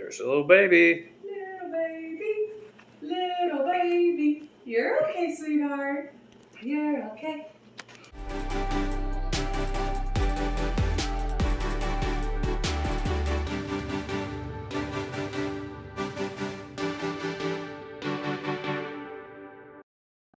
There's a little baby. Little baby, little baby. You're okay, sweetheart. You're okay.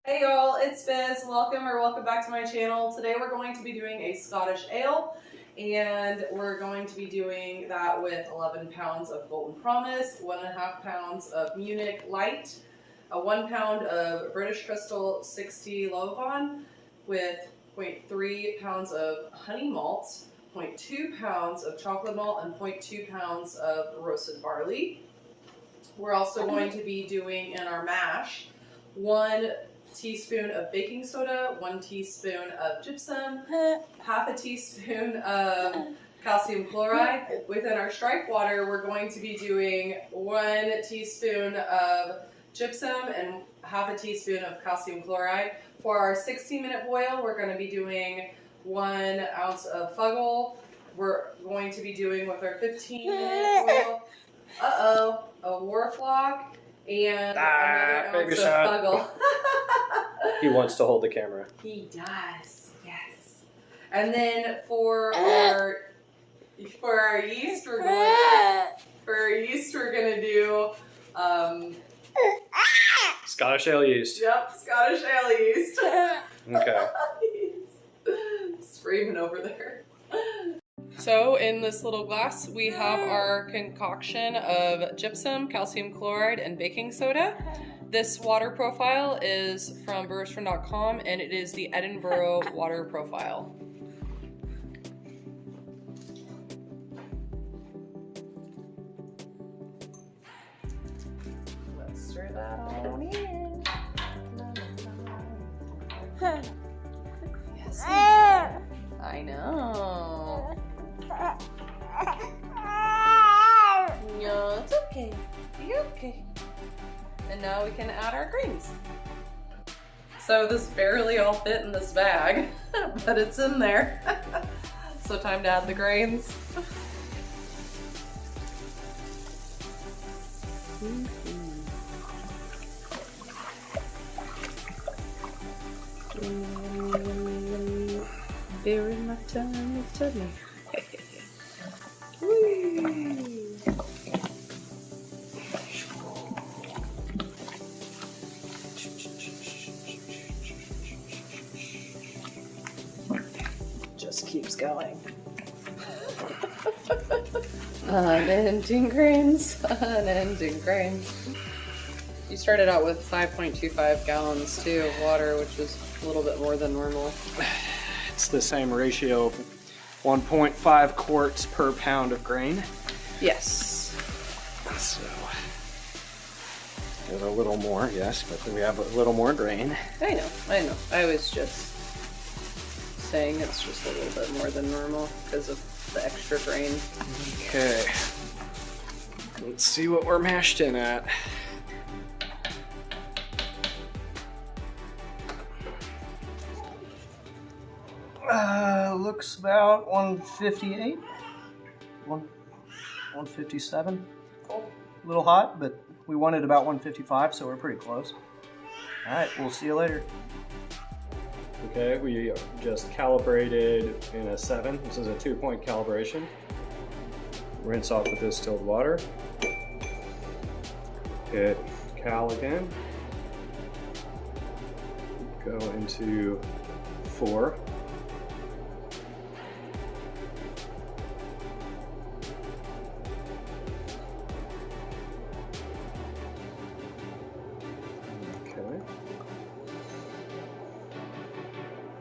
Hey y'all, it's Biz. Welcome back to my channel. Today we're going to be doing a Scottish ale, and we're going to be doing that with 11 pounds of Golden Promise, 1.5 pounds of Munich Light, 1 pound of British Crystal 60 Lovon, with 0.3 pounds of Honey Malt, 0.2 pounds of Chocolate Malt, and 0.2 pounds of Roasted Barley. We're also going to be doing in our mash 1 teaspoon of baking soda, 1 teaspoon of gypsum, half a teaspoon of calcium chloride. Within our strike water, we're going to be doing 1 teaspoon of gypsum and half a teaspoon of calcium chloride. For our 60-minute boil, we're going to be doing 1 ounce of Fuggle. We're going to be doing with our 15-minute boil, a WhirlFlock, and another ounce of Fuggle. He wants to hold the camera. He does, yes. And then for our yeast, we're gonna do Scottish ale yeast. Yep, Scottish ale yeast. Okay. He's screaming over there. So in this little glass, we have our concoction of gypsum, calcium chloride, and baking soda. This water profile is from brewersfriend.com, and it is the Edinburgh water profile. Let's stir that on in. Yes, I know. No, it's okay. You're okay. And now we can add our grains. So this barely all fit in this bag, but it's in there. So time to add the grains. Very much time to me. Just keeps going. Unending grains, unending grains. You started out with 5.25 gallons too of water, which is a little bit more than normal. It's the same ratio of 1.5 quarts per pound of grain. Yes. So, there's a little more, yes, but we have a little more grain. I know. I was just saying it's just a little bit more than normal because of the extra grain. Okay. Let's see what we're mashed in at. Looks about 158, 157. Cool. A little hot, but we wanted about 155, so we're pretty close. All right, we'll see you later. Okay, we just calibrated in a 7. This is a 2-point calibration. Rinse off with distilled water. Hit cal again. Go into 4.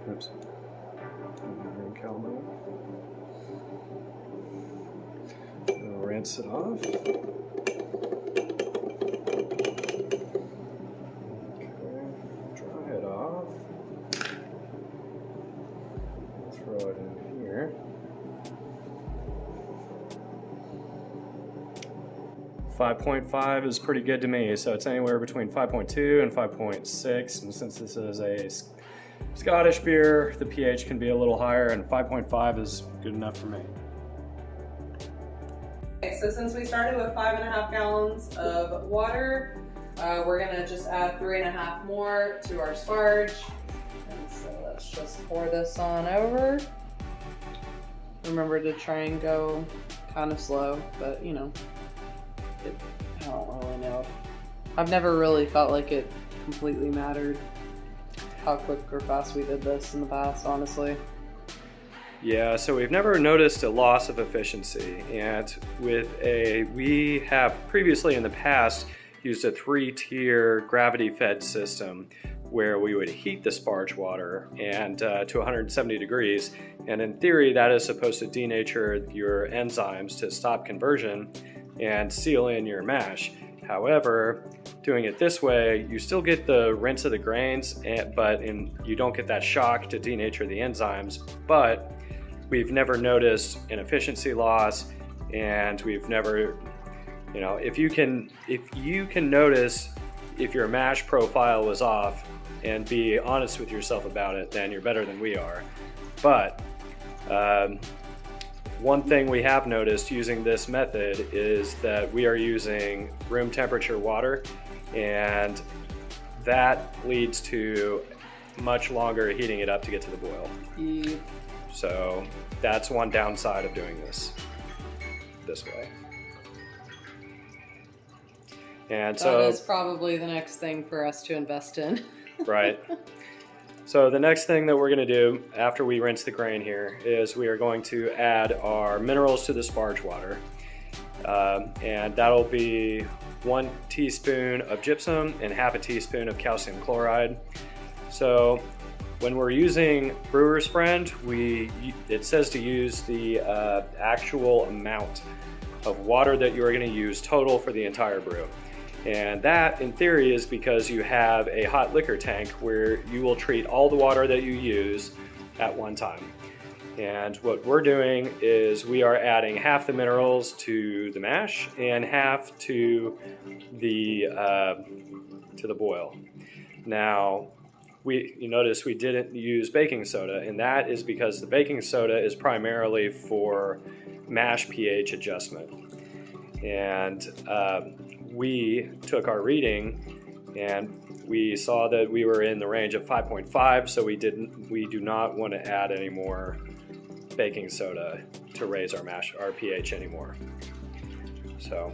Oops. We'll rinse it off. Okay. Dry it off. Throw it in here. 5.5 is pretty good to me, so it's anywhere between 5.2 and 5.6, and since this is a Scottish beer, the pH can be a little higher, and 5.5 is good enough for me. Okay, so since we started with 5.5 gallons of water, we're gonna just add 3.5 more to our sparge. And so let's just pour this on over. Remember to try and go kind of slow, but you know, I don't really know. I've never really felt like it completely mattered how quick or fast we did this in the past, honestly. Yeah, so we've never noticed a loss of efficiency, and we have previously in the past used a 3-tier gravity-fed system where we would heat the sparge water and to 170 degrees, and in theory that is supposed to denature your enzymes to stop conversion and seal in your mash. However, doing it this way, you still get the rinse of the grains, but you don't get that shock to denature the enzymes, but we've never noticed an efficiency loss, and we've never, you know, if you can notice if your mash profile was off and be honest with yourself about it, then you're better than we are. But one thing we have noticed using this method is that we are using room temperature water, and that leads to much longer heating it up to get to the boil. So that's one downside of doing this way. And so that is probably the next thing for us to invest in. Right. So the next thing that we're going to do after we rinse the grain here is we are going to add our minerals to the sparge water. And that'll be 1 teaspoon of gypsum and half a teaspoon of calcium chloride. So when we're using Brewer's Friend, it says to use the actual amount of water that you are going to use total for the entire brew. And that, in theory, is because you have a hot liquor tank where you will treat all the water that you use at one time. And what we're doing is we are adding half the minerals to the mash and half to the boil. Now, you notice we didn't use baking soda, and that is because the baking soda is primarily for mash pH adjustment. And we took our reading and we saw that we were in the range of 5.5, so we do not want to add any more baking soda to raise our pH anymore. So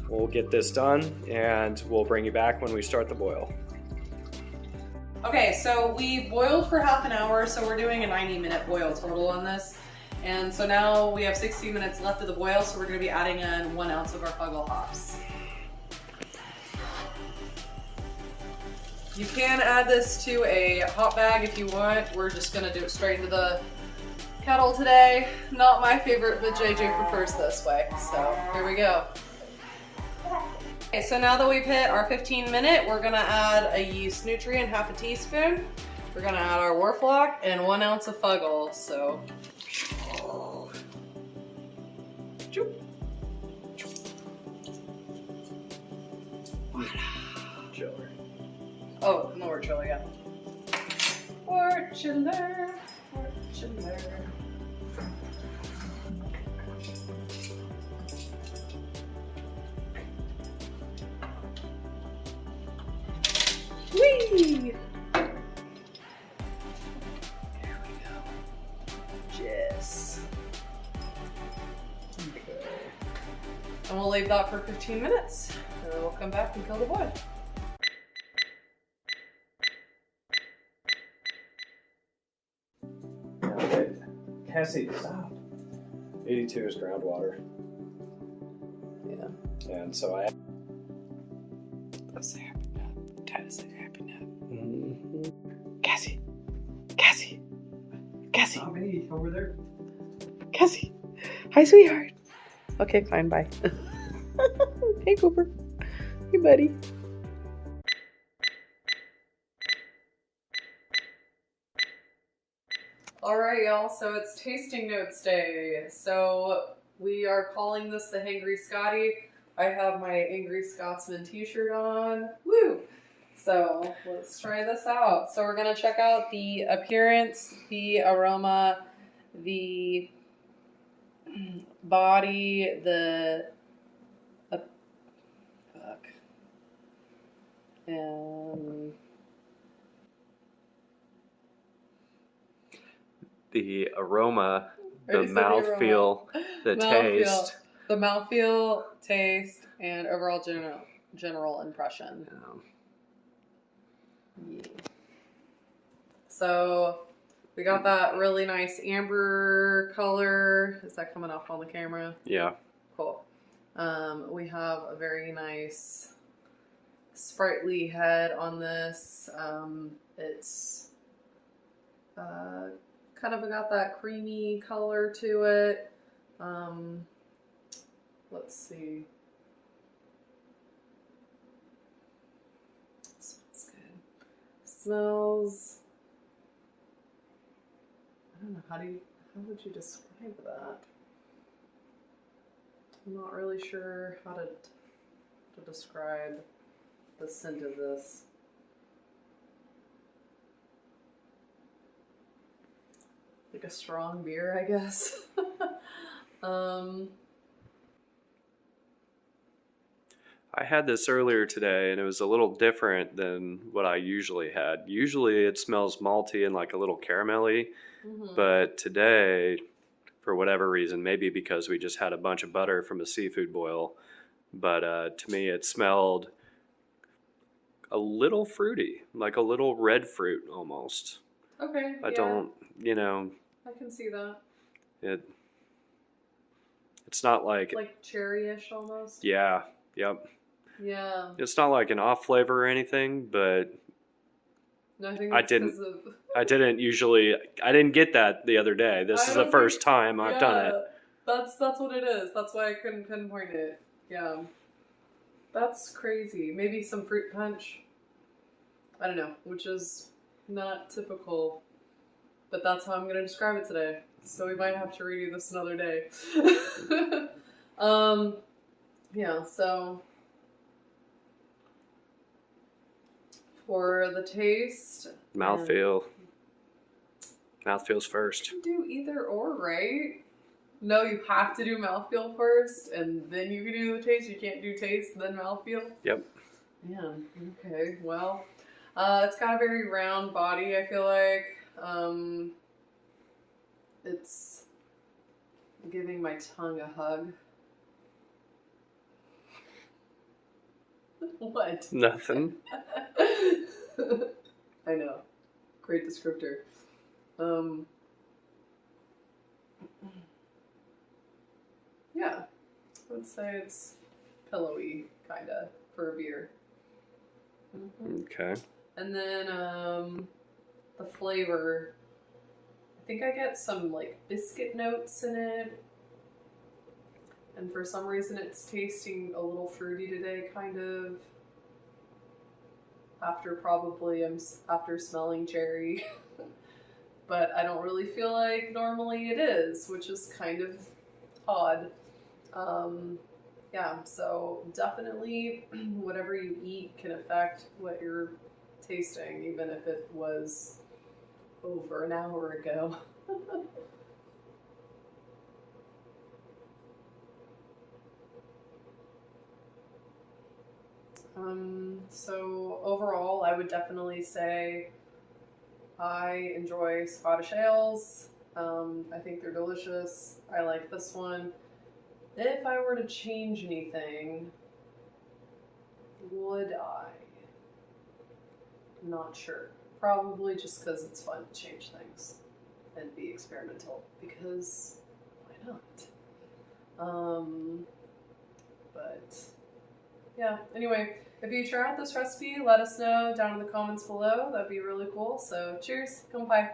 we'll get this done and we'll bring you back when we start the boil. Okay, so we boiled for half an hour, so we're doing a 90-minute boil total on this. And so now we have 60 minutes left of the boil, so we're going to be adding in 1 ounce of our Fuggle hops. You can add this to a hop bag if you want. We're just going to do it straight into the kettle today. Not my favorite, but JJ prefers this way. So here we go. Okay, so now that we've hit our 15-minute, we're going to add a Yeast Nutrient, half a teaspoon. We're going to add our WhirlFlock and 1 ounce of Fuggle. So Chiller. oh, no, we're chiller, yeah. We're chiller. Whee! There we go. Yes. Okay. And we'll leave that for 15 minutes. And then we'll come back and kill the boil. Okay. Cassie, stop. 82 is groundwater. Yeah. And so I... That's a happy nut. That is a happy nut. Mm-hmm. Cassie. Cassie. Cassie. Not me, over there. Cassie. Hi, sweetheart. Okay, fine, bye. Hey, Cooper. Hey, buddy. Alright, y'all, so it's tasting notes day. So we are calling this the Hangry Scotty. I have my Angry Scotsman t-shirt on. Woo! So let's try this out. So we're going to check out the appearance, the aroma, the body, the and the aroma, the mouthfeel, the taste. The mouthfeel, taste, and overall general impression. Yeah. So we got that really nice amber color. Is that coming up on the camera? Yeah. Cool. We have a very nice sprightly head on this. It's kind of got that creamy color to it. Let's see. Smells good. Smells. I don't know, how would you describe that? I'm not really sure how to describe the scent of this. Like a strong beer, I guess. I had this earlier today, and it was a little different than what I usually had. Usually it smells malty and like a little caramelly, but today, for whatever reason, maybe because we just had a bunch of butter from a seafood boil, but to me it smelled a little fruity, like a little red fruit almost. Okay. I don't, I can see that. It's not like cherry-ish almost. Yeah. Yep. Yeah. It's not like an off flavor or anything, but no, I didn't get that the other day. This is the first time I've done it. That's what it is. That's why I couldn't pinpoint it. Yeah. That's crazy. Maybe some fruit punch. I don't know, which is not typical, but that's how I'm going to describe it today. So we might have to redo this another day. Yeah, so for the taste, mouthfeel. Mouthfeel's first. You can do either or, right? No, you have to do mouthfeel first, and then you can do the taste. You can't do taste, then mouthfeel? Yep. Yeah, okay, well, it's got a very round body, I feel like. It's giving my tongue a hug. What? Nothing. I know. Great descriptor. Yeah. I would say it's pillowy, kinda, for a beer. Okay. And then, the flavor, I think I get some, biscuit notes in it. And for some reason it's tasting a little fruity today, kind of. After smelling cherry. But I don't really feel like normally it is, which is kind of odd. Yeah, so definitely whatever you eat can affect what you're tasting, even if it was over an hour ago. So overall, I would definitely say I enjoy Scottish ales. I think they're delicious. I like this one. If I were to change anything, would I? Not sure. Probably just because it's fun to change things and be experimental, because why not? But yeah, anyway, if you try out this recipe, let us know down in the comments below. That'd be really cool. So cheers, come by.